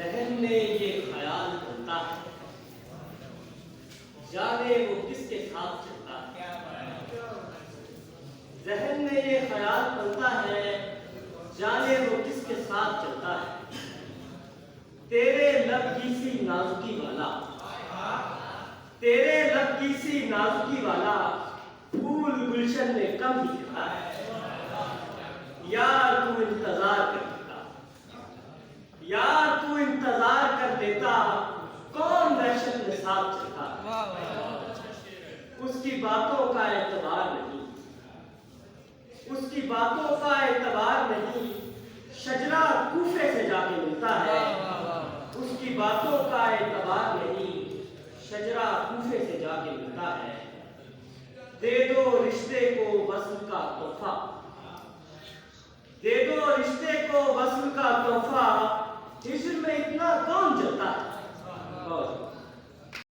जहन में ये ख्याल बनता है, जाने वो किसके साथ चलता है। जहन में ये ख्याल बनता है, जाने वो किसके साथ चलता है। तेरे लब की सी नाजुकी वाला, तेरे लब की सी नाजुकी वाला फूल गुलशन में कम ही खिलता है। यार तू इंतजार कर देता, यार तू इंतजार कर देता, कौन वहशत में साथ चलता। उसकी बातों का एतबार नहीं, उसकी बातों का एतबार नहीं, शजरा कूफे से जाके मिलता है। उसकी बातों का एतबार नहीं, शजरा कूफे से जाके मिलता है। दे दो रिश्ते को वस्ल का तोहफा, दे दो रिश्ते को वस्ल का तोहफा, हिज्र